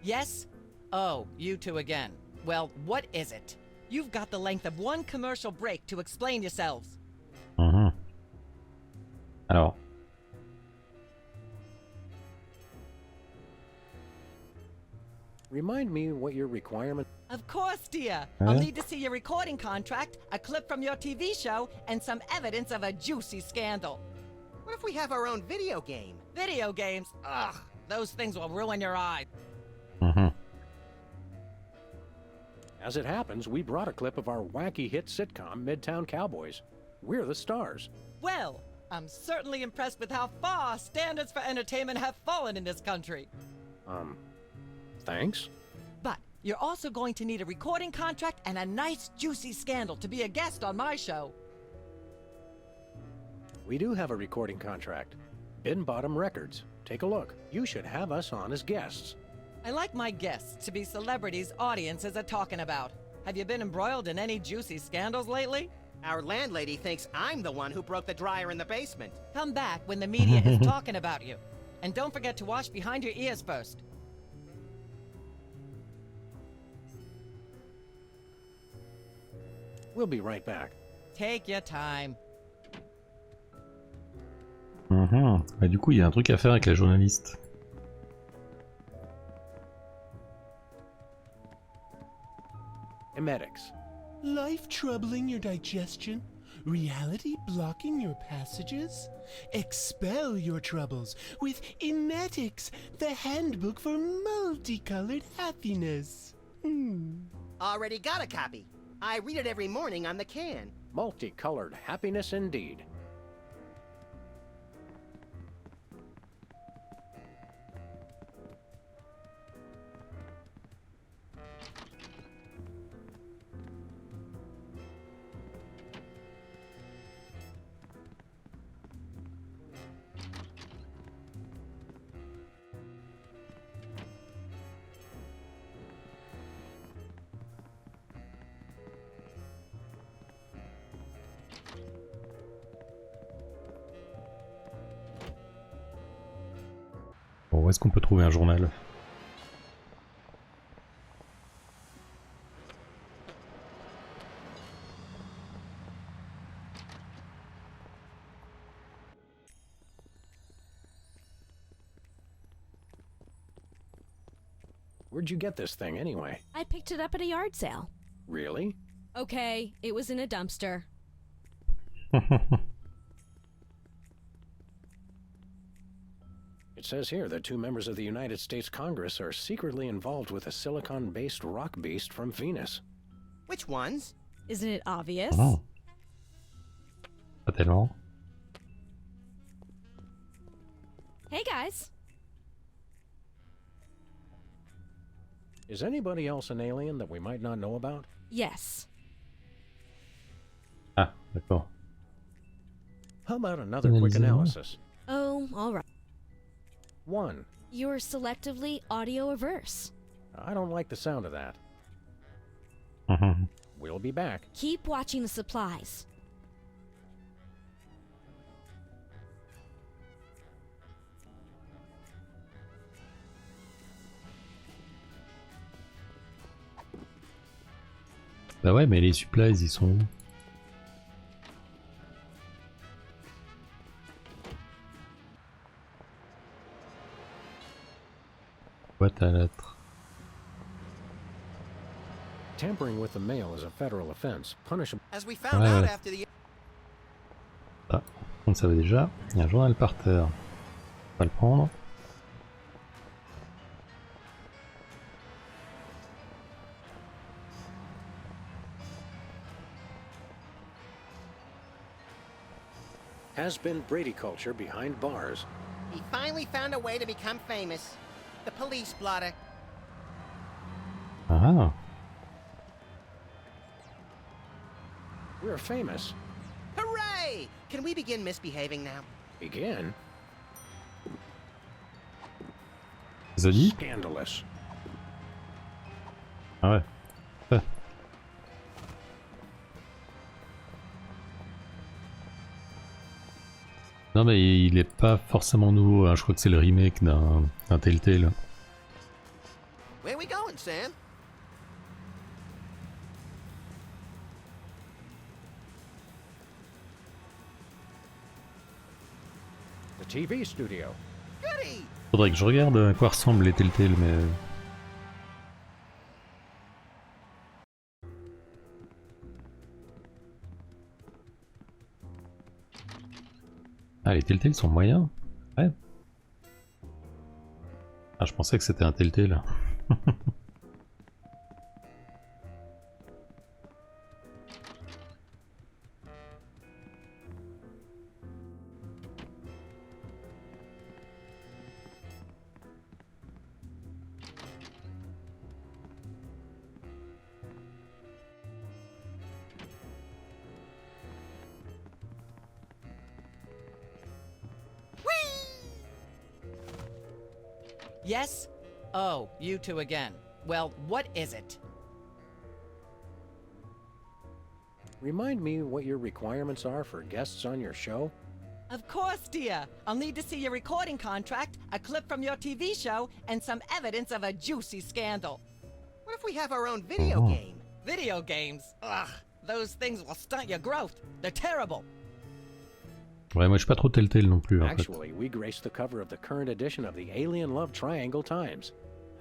Yes? Oh, you two again. Well, what is it? You've got the length of one commercial break to explain yourselves. Alors. Remind me what your requirement... Of course, dear. I'll need to see your recording contract, a clip from your TV show, and some evidence of a juicy scandal. What if we have our own video game? Video games? Ugh, those things will ruin your eyes. As it happens, we brought a clip of our wacky hit sitcom, Midtown Cowboys. We're the stars. Well, I'm certainly impressed with how far standards for entertainment have fallen in this country. Thanks? But you're also going to need a recording contract and a nice juicy scandal to be a guest on my show. We do have a recording contract. Bin Bottom Records. Take a look. You should have us on as guests. I like my guests to be celebrities audiences are talking about. Have you been embroiled in any juicy scandals lately? Our landlady thinks I'm the one who broke the dryer in the basement. Come back when the media is talking about you. And don't forget to wash behind your ears first. We'll be right back. Take your time. Et du coup, il y a un truc à faire avec la journaliste. Emetics. Life troubling your digestion? Reality blocking your passages? Expel your troubles with Emetics, the handbook for multicolored happiness. Already got a copy. I read it every morning on the can. Multicolored happiness indeed. Bon, où est-ce qu'on peut trouver un journal? Where'd you get this thing anyway? I picked it up at a yard sale. Really? Okay, it was in a dumpster. It says here that 2 members of the United States Congress are secretly involved with a silicon-based rock beast from Venus. Which ones? Isn't it obvious? Oh. Pas tellement. Hey guys. Is anybody else an alien that we might not know about? Yes. Ah, d'accord. How about another quick analysis? Oh, alright. 1. You're selectively audio averse. I don't like the sound of that. Mhm. We'll be back. Keep watching the supplies. Bah ouais, mais les supplies, ils sont où? Boîte à lettres. Tampering with the mail is a federal offense, punishable. As we found out after the... Ah, on le savait déjà. Il y a un journal par terre. On va le prendre. Has been Brady culture behind bars. He finally found a way to become famous. The police blotter. Ah. We're famous. Hooray! Can we begin misbehaving now? Begin? Ça dit? Scandalous. Ah ouais. Non mais il est pas forcément nouveau, hein. Je crois que c'est le remake d'un Telltale. Where we going, Sam? The TV studio. Goody! Faudrait que je regarde à quoi ressemblent les Telltale, mais... Ah, les Telltale sont moyens? Ouais. Ah, je pensais que c'était un Telltale. Yes? Oh, you two again. Well, what is it? Remind me what your requirements are for guests on your show? Of course, dear. I'll need to see your recording contract, a clip from your TV show, and some evidence of a juicy scandal. What if we have our own video game? Video games? Ugh, those things will stunt your growth. They're terrible. Ouais, moi je suis pas trop Telltale non plus en fait. Actually, we graced the cover of the current edition of the Alien Love Triangle Times.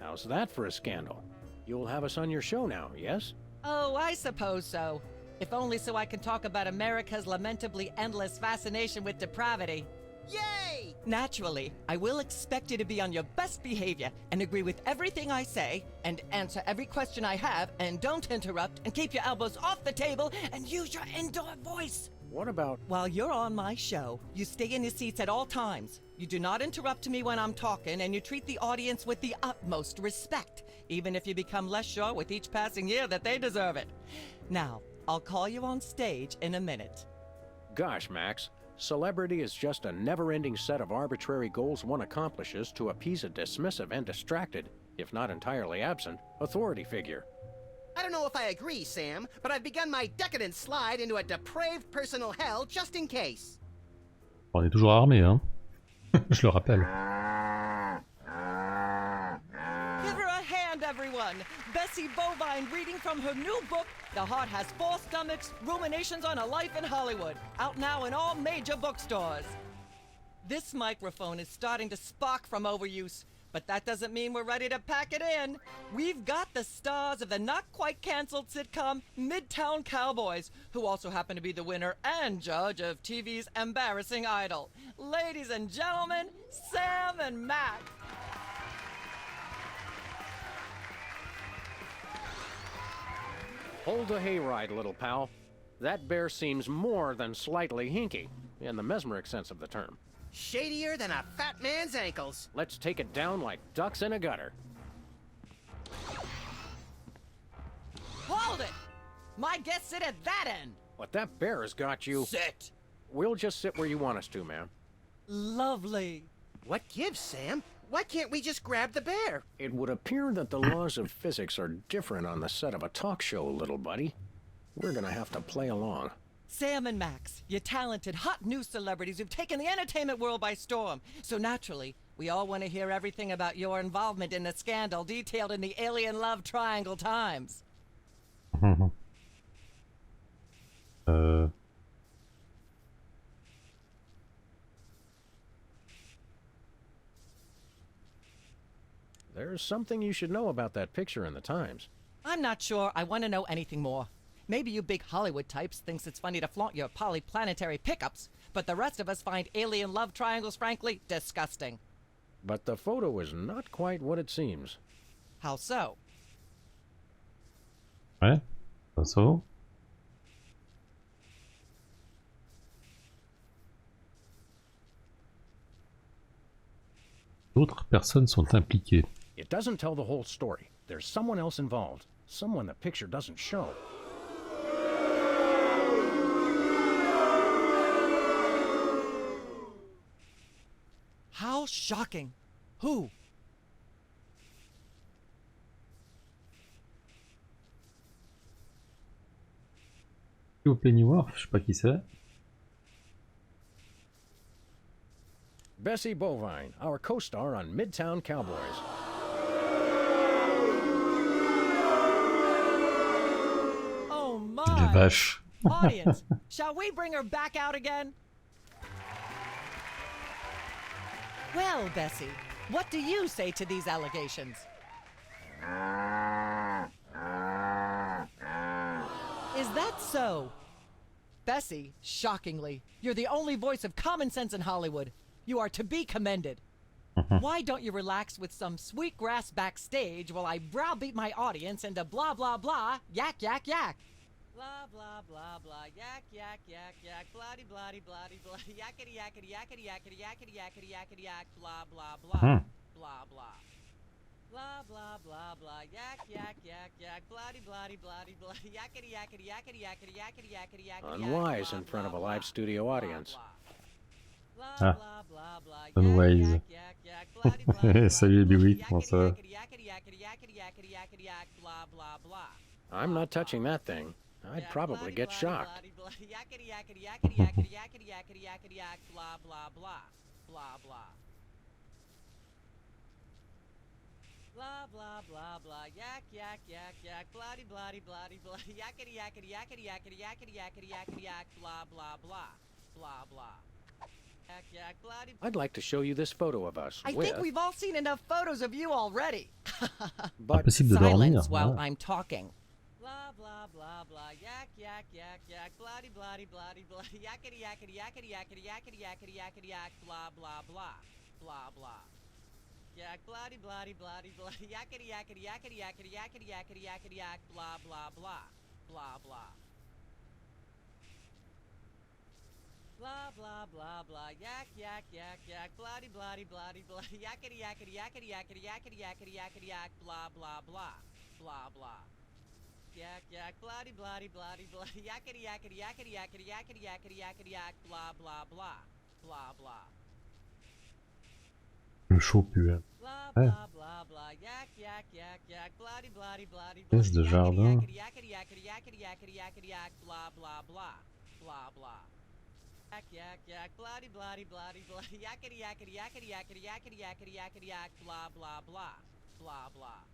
How's that for a scandal? You'll have us on your show now, yes? Oh, I suppose so. If only so I can talk about America's lamentably endless fascination with depravity. Yay! Naturally, I will expect you to be on your best behavior and agree with everything I say and answer every question I have and don't interrupt and keep your elbows off the table and use your indoor voice. What about... While you're on my show, you stay in your seats at all times. You do not interrupt me when I'm talking, and you treat the audience with the utmost respect, even if you become less sure with each passing year that they deserve it. Now, I'll call you on stage in a minute. Gosh, Max. Celebrity is just a never-ending set of arbitrary goals one accomplishes to appease a dismissive and distracted, if not entirely absent, authority figure. I don't know if I agree, Sam, but I've begun my decadent slide into a depraved personal hell just in case. On est toujours armé, hein. Je le rappelle. Give her a hand, everyone. Bessie Bovine reading from her new book, The Heart Has Four Stomachs, Ruminations on a Life in Hollywood, out now in all major bookstores. This microphone is starting to spark from overuse, but that doesn't mean we're ready to pack it in. We've got the stars of the not-quite-canceled sitcom Midtown Cowboys, who also happen to be the winner and judge of TV's Embarrassing Idol. Ladies and gentlemen, Sam and Mac. Hold the hayride, little pal. That bear seems more than slightly hinky, in the mesmeric sense of the term. Shadier than a fat man's ankles. Let's take it down like ducks in a gutter. Hold it! My guests sit at that end. But that bear has got you... Sit! We'll just sit where you want us to, ma'am. Lovely. What gives, Sam? Why can't we just grab the bear? It would appear that the laws of physics are different on the set of a talk show, little buddy. We're gonna have to play along. Sam and Max, you're talented, hot new celebrities who've taken the entertainment world by storm. So naturally, we all want to hear everything about your involvement in the scandal detailed in the Alien Love Triangle Times. There's something you should know about that picture in the Times. I'm not sure I want to know anything more. Maybe you big Hollywood types thinks it's funny to flaunt your polyplanetary pickups, but the rest of us find alien love triangles frankly disgusting. But the photo is not quite what it seems. How so? Ouais, so. D'autres personnes sont impliquées. It doesn't tell the whole story. There's someone else involved. Someone the picture doesn't show. How shocking. Who? Au Pennyworth, je sais pas qui c'est. Bessie Bovine, our co-star on Midtown Cowboys. Oh Les my! vaches. Audience, shall we bring her back out again? Well, Bessie, what do you say to these allegations? Is that so? Bessie, shockingly, you're the only voice of common sense in Hollywood. You are to be commended. Why don't you relax with some sweet grass backstage while I browbeat my audience into blah blah blah, yak yak yak? Blah blah blah blah, yak yak yak yak, bloody bloody bloody bloody, yakety yakety yakety yakety yakety yakety yakety yak, blah blah blah, blah blah. Blah blah blah blah, yak yak yak yak, bloody bloody bloody bloody, yakety yakety yakety yakety yakety yakety yakety. Unwise in front of a live studio audience. Ah, Unwise. Salut Biwi, comment ça va? I'm not touching that thing. I'd probably get shocked. Blah blah blah blah, yak yak yak yak, bloody bloody bloody bloody, yakety yakety yakety yakety yakety yakety yakety yak, blah blah blah, blah blah. Yak yak bloody. I'd like to show you this photo of us I with... think we've all seen enough photos of you already. But Impossible de Silence dormir. while Voilà. I'm talking. Blah Blah blah blah blah yak yak yak yak bloody bloody bloody bloody yakety yakety yakety yakety yakety yakety yakety yak blah blah blah blah blah yak bloody bloody bloody bloody yakety yakety yakety yakety yakety yakety yakety yak blah blah blah blah blah blah blah blah blah yak yak yak yak bloody bloody bloody bloody yakety yakety yakety yakety yakety yakety yakety yak blah blah blah blah blah yak yak bloody bloody bloody bloody yakety yakety yakety yakety yakety yakety yakety yak blah blah blah blah blah Le chaud pue. blah Ouais. blah blah blah yak yak yak yak bloody bloody bloody Pièce bloody de jardin. yakety yakety yakety yakety yakety yakety yak blah blah blah blah blah yak yak yak bloody bloody bloody bloody yakety yakety yakety yakety yakety yakety yakety yak blah blah blah blah blah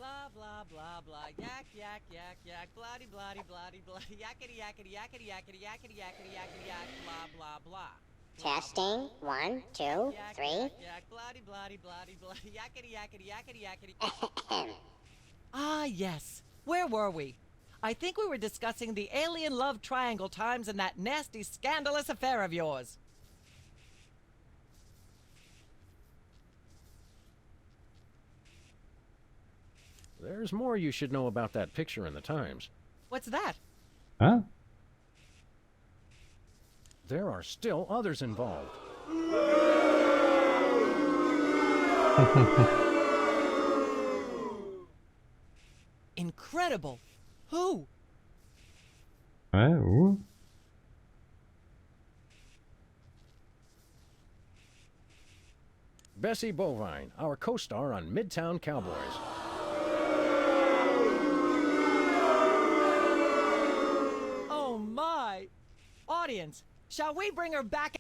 blah blah blah blah yak yak yak yak bloody bloody bloody bloody yakety yakety yakety yakety yakety yakety yakety yak blah blah blah Testing. 1, 2, 3. yak bloody bloody bloody bloody yakety yakety yakety yakety Ah yes, where were we? I think we were discussing the alien love triangle times and that nasty scandalous affair of yours. There's more you should know about that picture in the Times. What's that? Hein? There are still others involved. Incredible. Who? Ouais, où? Bessie Bovine, our co-star on Midtown Cowboys. Oh my! Audience, shall we bring her back?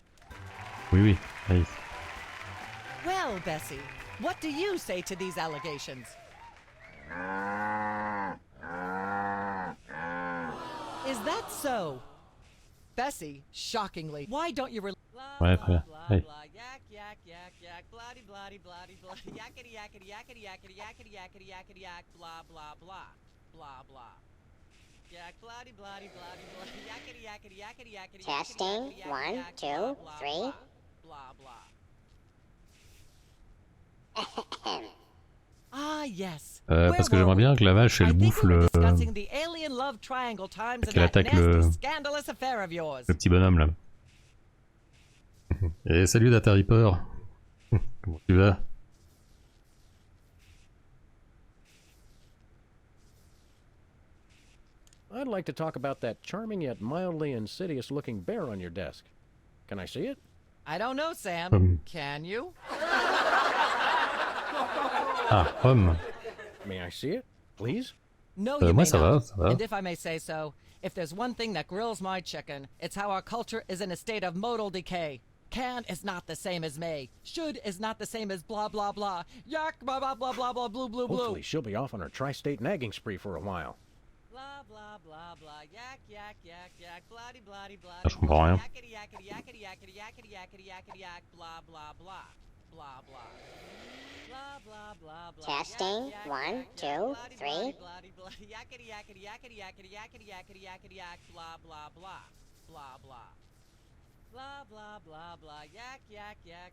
Oui, oui. Allez. Well, Bessie, what do you say to these allegations? Is that so? Bessie, shockingly, why don't you Ouais, frère. Hey. yak yak yak yak bloody bloody bloody bloody yakety yakety yakety yakety yakety yakety yakety yak blah blah blah blah blah yak bloody bloody bloody bloody yakety yakety yakety yakety Testing. 1, 2, 3. blah blah Ah yes. Parce que j'aimerais bien que la vache elle bouffe le Discussing the alien love triangle times and qu'elle that attaque nasty scandalous affair of yours. le petit bonhomme là. Et salut Data Reaper. Comment tu vas? I'd like to talk about that charming yet mildly insidious looking bear on your desk. Can I see it? I don't know, Sam. Can you? Ah, homme. May I see it, please? No, you moi may ça not. va, ça va. And if I may say so, if there's one thing that grills my chicken, it's how our culture is in a state of modal decay. Can is not the same as may. Should is not the same as blah blah blah. Yak blah blah blah blah blah blue blue blue. Hopefully she'll be off on her tri-state nagging spree for a while. Blah blah blah blah yak yak yak yak bloody bloody bloody. Je comprends rien. Yakety yakety yakety yakety yakety yakety yakety yak blah blah blah blah blah. Blah blah blah blah. Testing. 1, 2, 3. Yakety yakety yakety yakety yakety yakety yakety yak blah blah blah blah blah. Blah blah blah blah yak yak yak.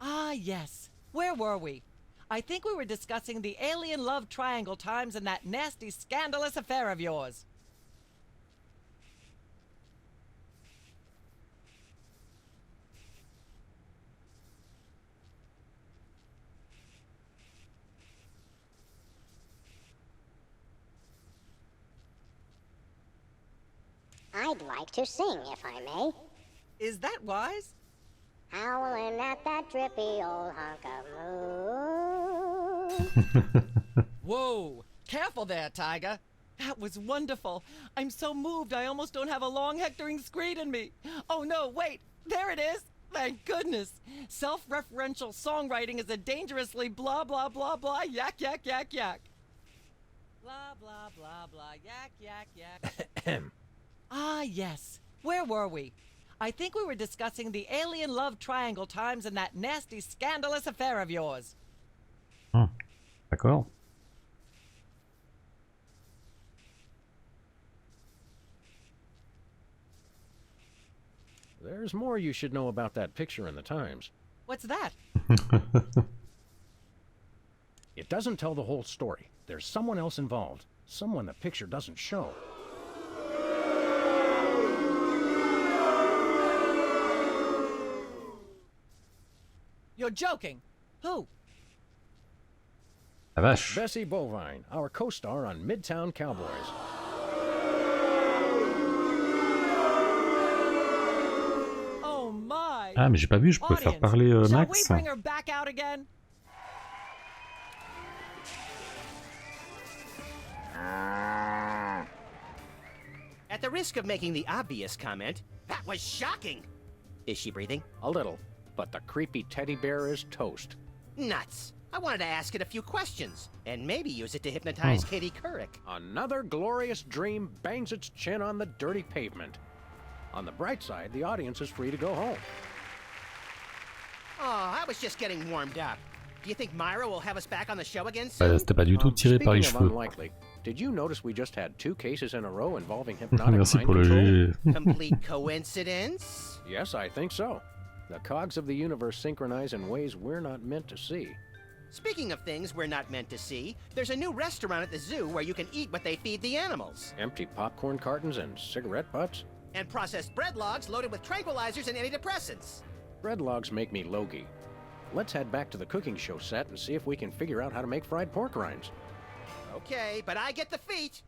Ah yes. Where were we? I think we were discussing the alien love triangle times and that nasty scandalous affair of yours. I'd like to sing, if I may. Is that wise? Howling at that drippy old hunk of moon. Whoa! Careful there, Tiger. That was wonderful. I'm so moved I almost don't have a long hectoring screed in me. Oh no, wait! There it is! Thank goodness! Self-referential songwriting is a dangerously blah blah blah blah yak yak yak yak. Blah blah blah blah yak yak yak. Ah yes. Where were we? I think we were discussing the alien love triangle times and that nasty scandalous affair of yours. D'accord. There's more you should know about that picture in the Times. What's that? It doesn't tell the whole story. There's someone else involved. Someone the picture doesn't show. You're joking. Who? La vache. Bessie Bovine, our co-star on Midtown Cowboys. Oh my. Ah, mais j'ai pas vu, je peux faire Audience, parler shall we Max. bring her back out again? At the risk of making the obvious comment, that was shocking. Is she breathing? A little, but the creepy teddy bear is toast. Nuts. I wanted to ask it a few questions, and maybe use it to hypnotize Katie Couric. Another glorious dream bangs its chin on the dirty pavement. On the bright side, the audience is free to go home. Oh, I was just getting warmed up. Do you think Myra will have us back on the show again Bah, soon? c'était pas du tout tiré par les Speaking of cheveux. unlikely, did you notice we just had 2 cases in a row involving hypnotic Merci mind pour le control? G. Complete coincidence? Yes, I think so. The cogs of the universe synchronize in ways we're not meant to see. Speaking of things we're not meant to see, there's a new restaurant at the zoo where you can eat what they feed the animals. Empty popcorn cartons and cigarette butts? And processed bread logs loaded with tranquilizers and antidepressants. Bread logs make me logy. Let's head back to the cooking show set and see if we can figure out how to make fried pork rinds. Okay, but I get the feet.